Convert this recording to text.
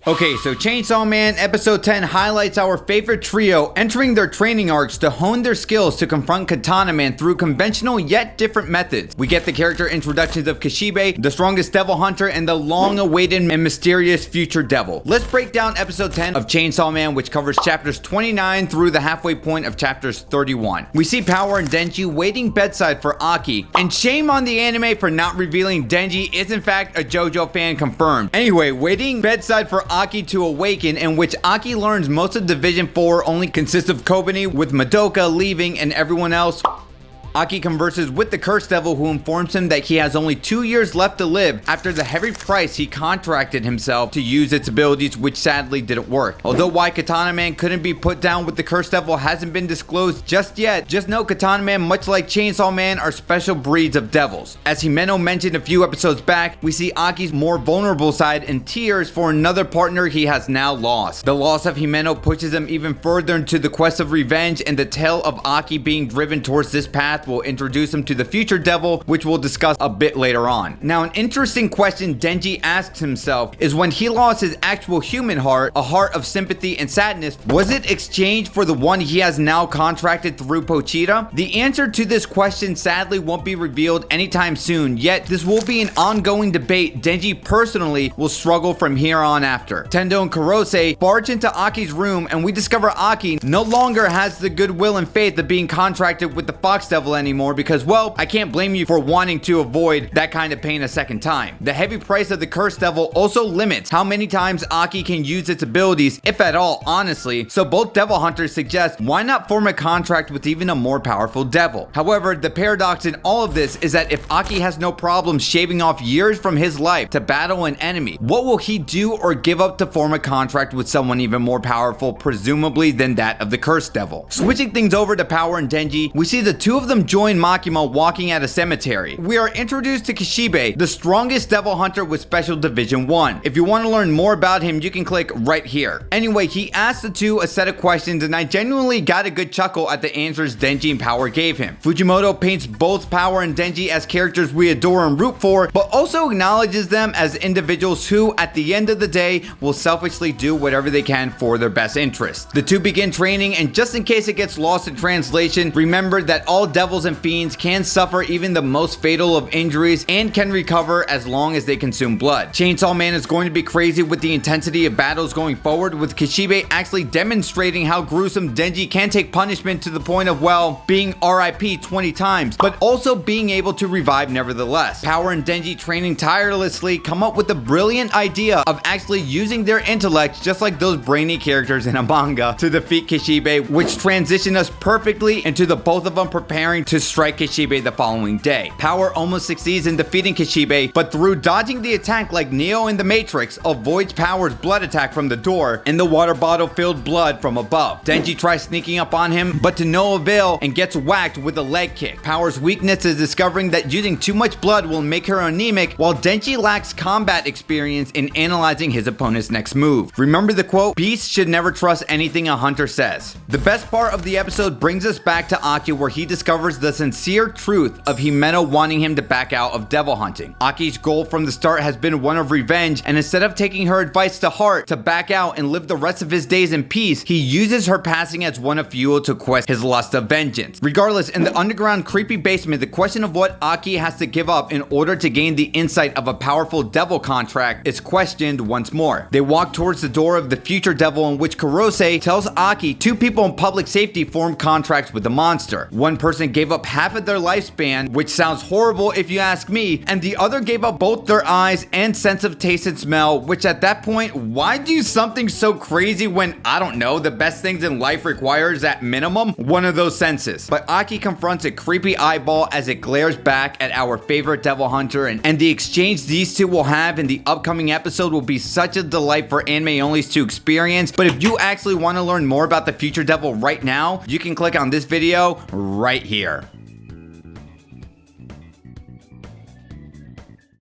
Okay, so Chainsaw Man episode 10 highlights our favorite trio entering their training arcs to hone their skills to confront Katana Man through conventional yet different methods. We get the character introductions of Kishibe, the strongest devil hunter, and the long-awaited and mysterious future devil. Let's break down episode 10 of Chainsaw Man, which covers chapters 29 through the halfway point of chapters 31. We see Power and Denji waiting bedside for Aki, and shame on the anime for not revealing Denji is in fact a JoJo fan confirmed. Anyway, waiting bedside for Aki to awaken, in which Aki learns most of Division 4 only consists of Kobani, with Madoka leaving and everyone else. Aki converses with the Cursed Devil, who informs him that he has only 2 years left to live after the heavy price he contracted himself to use its abilities, which sadly didn't work. Although why Katana Man couldn't be put down with the Cursed Devil hasn't been disclosed just yet, just know Katana Man, much like Chainsaw Man, are special breeds of devils. As Himeno mentioned a few episodes back, we see Aki's more vulnerable side in tears for another partner he has now lost. The loss of Himeno pushes him even further into the quest of revenge, and the tale of Aki being driven towards this path will introduce him to the future devil, which we'll discuss a bit later on. Now, an interesting question Denji asks himself is, when he lost his actual human heart, a heart of sympathy and sadness, was it exchanged for the one he has now contracted through Pochita? The answer to this question sadly won't be revealed anytime soon, yet this will be an ongoing debate Denji personally will struggle from here on after. Tendo and Kurose barge into Aki's room, and we discover Aki no longer has the goodwill and faith of being contracted with the Fox Devil anymore, because, well, I can't blame you for wanting to avoid that kind of pain a second time. The heavy price of the Cursed Devil also limits how many times Aki can use its abilities, if at all, honestly, so both devil hunters suggest why not form a contract with even a more powerful devil. However, the paradox in all of this is that if Aki has no problem shaving off years from his life to battle an enemy, what will he do or give up to form a contract with someone even more powerful, presumably, than that of the Cursed Devil? Switching things over to Power and Denji, we see the two of them join Makima walking at a cemetery. We are introduced to Kishibe, the strongest devil hunter with Special Division 1. If you want to learn more about him, you can click right here. Anyway, he asked the two a set of questions, and I genuinely got a good chuckle at the answers Denji and Power gave him. Fujimoto paints both Power and Denji as characters we adore and root for, but also acknowledges them as individuals who, at the end of the day, will selfishly do whatever they can for their best interest. The two begin training, and just in case it gets lost in translation, remember that all devils and fiends can suffer even the most fatal of injuries and can recover as long as they consume blood. Chainsaw Man is going to be crazy with the intensity of battles going forward, with Kishibe actually demonstrating how gruesome Denji can take punishment to the point of, well, being RIP 20 times, but also being able to revive nevertheless. Power and Denji, training tirelessly, come up with the brilliant idea of actually using their intellects, just like those brainy characters in a manga, to defeat Kishibe, which transition us perfectly into the both of them preparing to strike Kishibe the following day. Power almost succeeds in defeating Kishibe, but through dodging the attack like Neo in the Matrix, avoids Power's blood attack from the door and the water bottle filled blood from above. Denji tries sneaking up on him, but to no avail, and gets whacked with a leg kick. Power's weakness is discovering that using too much blood will make her anemic, while Denji lacks combat experience in analyzing his opponent's next move. Remember the quote, "Beasts should never trust anything a hunter says." The best part of the episode brings us back to Aki, where he discovers the sincere truth of Himeno wanting him to back out of devil hunting. Aki's goal from the start has been one of revenge, and instead of taking her advice to heart to back out and live the rest of his days in peace, he uses her passing as one of fuel to quest his lust of vengeance. Regardless, in the underground creepy basement, the question of what Aki has to give up in order to gain the insight of a powerful devil contract is questioned once more. They walk towards the door of the future devil, in which Kurose tells Aki two people in public safety formed contracts with the monster. One person gave up half of their lifespan, which sounds horrible if you ask me, and the other gave up both their eyes and sense of taste and smell, which at that point, why do something so crazy when, I don't know, the best things in life requires at minimum one of those senses? But Aki confronts a creepy eyeball as it glares back at our favorite devil hunter, and the exchange these two will have in the upcoming episode will be such a delight for anime onlys to experience. But if you actually want to learn more about the future devil right now, you can click on this video right here.